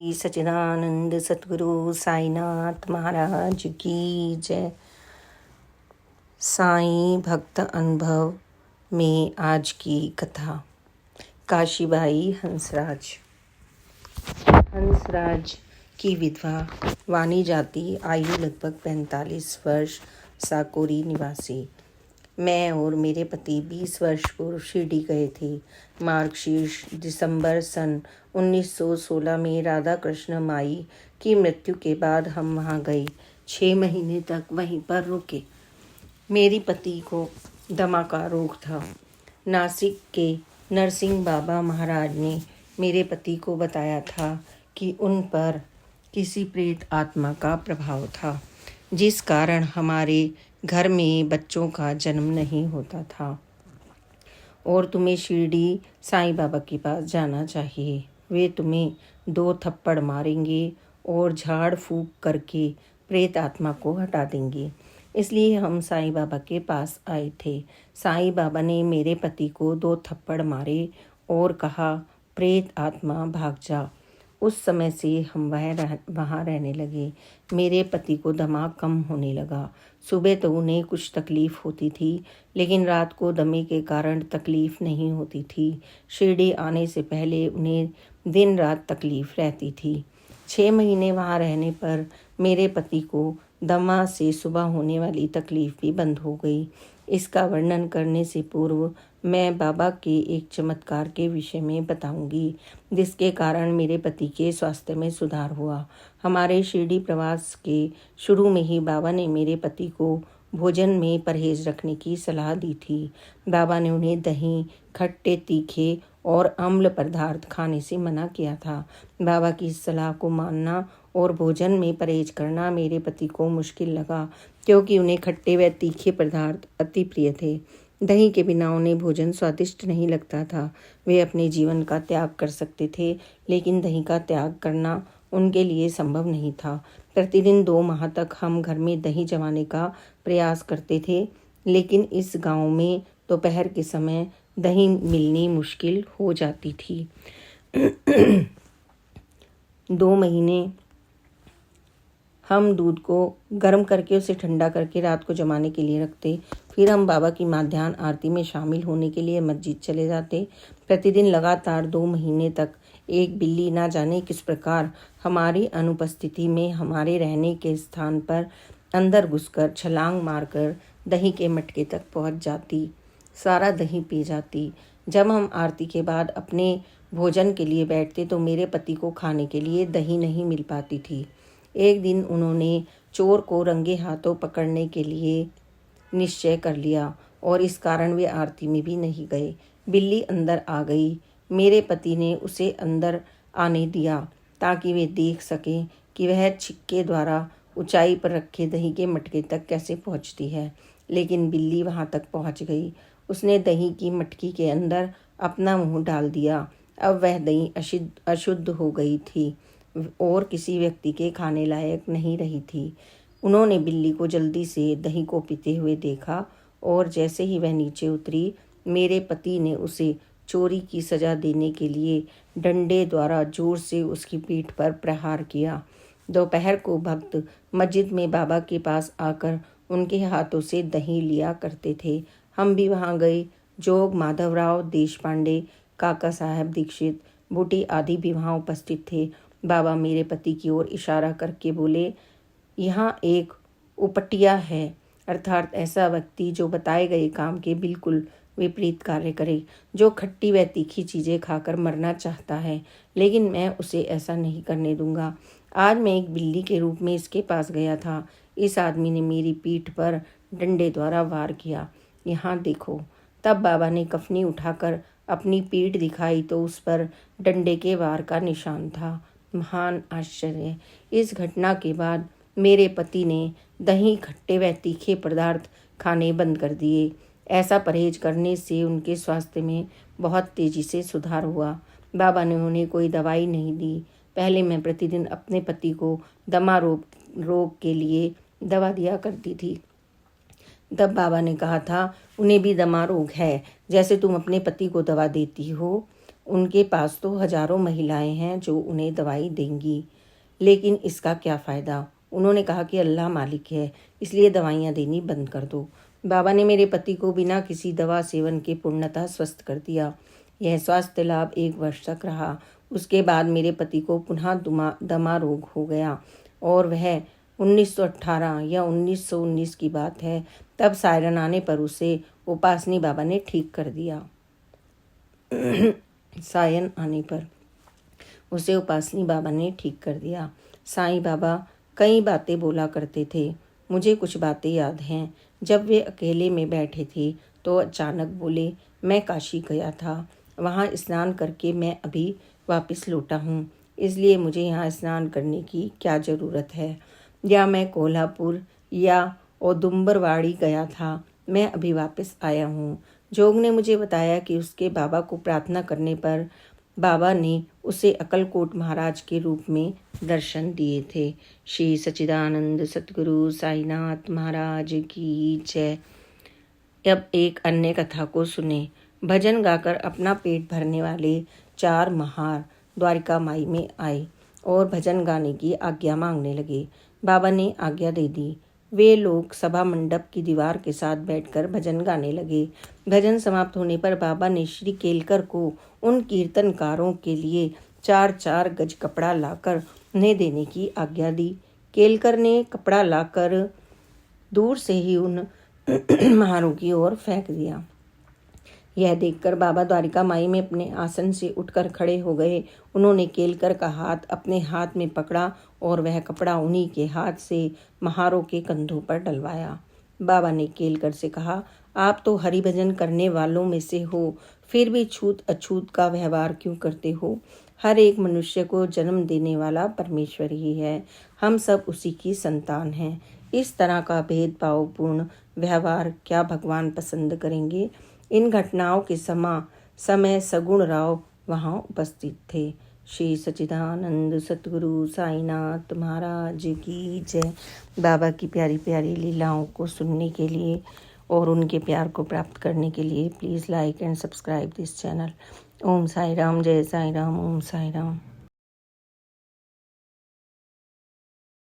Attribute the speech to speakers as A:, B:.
A: श्री सच्चिदानंद सतगुरु साईनाथ महाराज की जय। साईं भक्त अनुभव में आज की कथा। काशीबाई हंसराज। हंसराज की विधवा वानी जाति, आयु लगभग 45 वर्ष, साकोरी निवासी। मैं और मेरे पति 20 वर्ष पूर्व शिरडी गए थे। मार्गशीर्ष दिसंबर सन 1916 में राधा कृष्ण माई की मृत्यु के बाद हम वहाँ गए। 6 महीने तक वहीं पर रुके। मेरी पति को दमा का रोग था। नासिक के नरसिंह बाबा महाराज ने मेरे पति को बताया था कि उन पर किसी प्रेत आत्मा का प्रभाव था, जिस कारण हमारे घर में बच्चों का जन्म नहीं होता था और तुम्हें शिरडी साईं बाबा के पास जाना चाहिए। वे तुम्हें 2 थप्पड़ मारेंगे और झाड़ फूंक करके प्रेत आत्मा को हटा देंगे। इसलिए हम साईं बाबा के पास आए थे। साईं बाबा ने मेरे पति को 2 थप्पड़ मारे और कहा, प्रेत आत्मा भाग जा। उस समय से हम वहाँ रहने लगे। मेरे पति को दमा कम होने लगा। सुबह तो उन्हें कुछ तकलीफ होती थी, लेकिन रात को दमे के कारण तकलीफ नहीं होती थी। शिरडी आने से पहले उन्हें दिन रात तकलीफ रहती थी। 6 महीने वहाँ रहने पर मेरे पति को दमा से सुबह होने वाली तकलीफ भी बंद हो गई। इसका वर्णन करने से पूर्व मैं बाबा के एक चमत्कार के विषय में बताऊंगी, जिसके कारण मेरे पति के स्वास्थ्य में सुधार हुआ। हमारे शिरडी प्रवास के शुरू में ही बाबा ने मेरे पति को भोजन में परहेज रखने की सलाह दी थी। बाबा ने उन्हें दही, खट्टे, तीखे और अम्ल पदार्थ खाने से मना किया था। बाबा की इस सलाह को मानना और भोजन में परहेज करना मेरे पति को मुश्किल लगा, क्योंकि उन्हें खट्टे व तीखे पदार्थ अति प्रिय थे। दही के बिना उन्हें भोजन स्वादिष्ट नहीं लगता था। वे अपने जीवन का त्याग कर सकते थे, लेकिन दही का त्याग करना उनके लिए संभव नहीं था। प्रतिदिन 2 माह तक हम घर में दही जमाने का प्रयास करते थे, लेकिन इस गांव में दोपहर के समय दही मिलनी मुश्किल हो जाती थी। 2 महीने हम दूध को गर्म करके उसे ठंडा करके रात को जमाने के लिए रखते। फिर हम बाबा की माध्याह्न आरती में शामिल होने के लिए मस्जिद चले जाते। प्रतिदिन लगातार 2 महीने तक एक बिल्ली ना जाने किस प्रकार हमारी अनुपस्थिति में हमारे रहने के स्थान पर अंदर घुसकर छलांग मारकर दही के मटके तक पहुंच जाती, सारा दही पी जाती। जब हम आरती के बाद अपने भोजन के लिए बैठते तो मेरे पति को खाने के लिए दही नहीं मिल पाती थी। एक दिन उन्होंने चोर को रंगे हाथों पकड़ने के लिए निश्चय कर लिया और इस कारण वे आरती में भी नहीं गए। बिल्ली अंदर आ गई। मेरे पति ने उसे अंदर आने दिया ताकि वे देख सकें कि वह छिक्के द्वारा ऊंचाई पर रखे दही के मटके तक कैसे पहुंचती है, लेकिन बिल्ली वहां तक पहुंच गई। उसने दही की मटकी के अंदर अपना मुंह डाल दिया। अब वह दही अशुद्ध हो गई थी और किसी व्यक्ति के खाने लायक नहीं रही थी। उन्होंने बिल्ली को जल्दी से दही को पीते हुए देखा और जैसे ही वह नीचे उतरी, मेरे पति ने उसे चोरी की सजा देने के लिए डंडे द्वारा जोर से उसकी पीठ पर प्रहार किया। दोपहर को भक्त मस्जिद में बाबा के पास आकर उनके हाथों से दही लिया करते थे। हम भी वहाँ गए। जोग माधवराव देशपांडे, काका साहब दीक्षित, बूटी आदि भी वहाँ उपस्थित थे। बाबा मेरे पति की ओर इशारा करके बोले, यहाँ एक उपटिया है, अर्थात ऐसा व्यक्ति जो बताए गए काम के बिल्कुल विपरीत कार्य करे, जो खट्टी व तीखी चीज़ें खाकर मरना चाहता है, लेकिन मैं उसे ऐसा नहीं करने दूंगा। आज मैं एक बिल्ली के रूप में इसके पास गया था। इस आदमी ने मेरी पीठ पर डंडे द्वारा वार किया। यहाँ देखो। तब बाबा ने कफनी उठाकर अपनी पीठ दिखाई तो उस पर डंडे के वार का निशान था। महान आश्चर्य। इस घटना के बाद मेरे पति ने दही, खट्टे व तीखे पदार्थ खाने बंद कर दिए। ऐसा परहेज करने से उनके स्वास्थ्य में बहुत तेजी से सुधार हुआ। बाबा ने उन्हें कोई दवाई नहीं दी। पहले मैं प्रतिदिन अपने पति को दमा रोग के लिए दवा दिया करती थी। तब बाबा ने कहा था, उन्हें भी दमा रोग है, जैसे तुम अपने पति को दवा देती हो उनके पास तो हजारों महिलाएं हैं जो उन्हें दवाई देंगी, लेकिन इसका क्या फ़ायदा। उन्होंने कहा कि अल्लाह मालिक है, इसलिए दवाइयाँ देनी बंद कर दो। बाबा ने मेरे पति को बिना किसी दवा सेवन के पूर्णतः स्वस्थ कर दिया। यह स्वास्थ्य लाभ 1 वर्ष तक रहा। उसके बाद मेरे पति को पुनः दमा रोग हो गया और वह 1918 या 1919 की बात है। तब सायरन आने पर उसे उपासनी बाबा ने ठीक कर दिया। सायन आने पर उसे उपासनी बाबा ने ठीक कर दिया। साईं बाबा कई बातें बोला करते थे। मुझे कुछ बातें याद हैं। जब वे अकेले में बैठे थे तो अचानक बोले, मैं काशी गया था, वहाँ स्नान करके मैं अभी वापस लौटा हूँ, इसलिए मुझे यहाँ स्नान करने की क्या ज़रूरत है। या मैं कोल्हापुर या औदुंबरवाड़ी गया था, मैं अभी वापस आया हूँ। जोग ने मुझे बताया कि उसके बाबा को प्रार्थना करने पर बाबा ने उसे अक्कलकोट महाराज के रूप में दर्शन दिए थे। श्री सच्चिदानंद सतगुरु साईनाथ महाराज की जय। अब एक अन्य कथा को सुने। भजन गाकर अपना पेट भरने वाले 4 महार द्वारिका माई में आए और भजन गाने की आज्ञा मांगने लगे। बाबा ने आज्ञा दे दी। वे लोग सभा मंडप की दीवार के साथ बैठकर भजन गाने लगे। भजन समाप्त होने पर बाबा ने श्री केलकर को उन कीर्तनकारों के लिए 4-4 गज कपड़ा लाकर उन्हें देने की आज्ञा दी। केलकर ने कपड़ा लाकर दूर से ही उन महारों की ओर फेंक दिया। यह देखकर बाबा द्वारिका माई में अपने आसन से उठकर खड़े हो गए। उन्होंने केलकर का हाथ अपने हाथ में पकड़ा और वह कपड़ा उन्हीं के हाथ से महारों के कंधों पर डलवाया। बाबा ने केलकर से कहा, आप तो हरि भजन करने वालों में से हो, फिर भी छूत अछूत का व्यवहार क्यों करते हो। हर एक मनुष्य को जन्म देने वाला परमेश्वर ही है। हम सब उसी की संतान हैं। इस तरह का भेदभावपूर्ण व्यवहार क्या भगवान पसंद करेंगे। इन घटनाओं के समय सगुण राव वहाँ उपस्थित थे। श्री सच्चिदानंद सतगुरु साईनाथ महाराज की जय। बाबा की प्यारी प्यारी लीलाओं को सुनने के लिए और उनके प्यार को प्राप्त करने के लिए please like and subscribe this channel. Om Sai Ram, जय साई राम, ओम साई राम।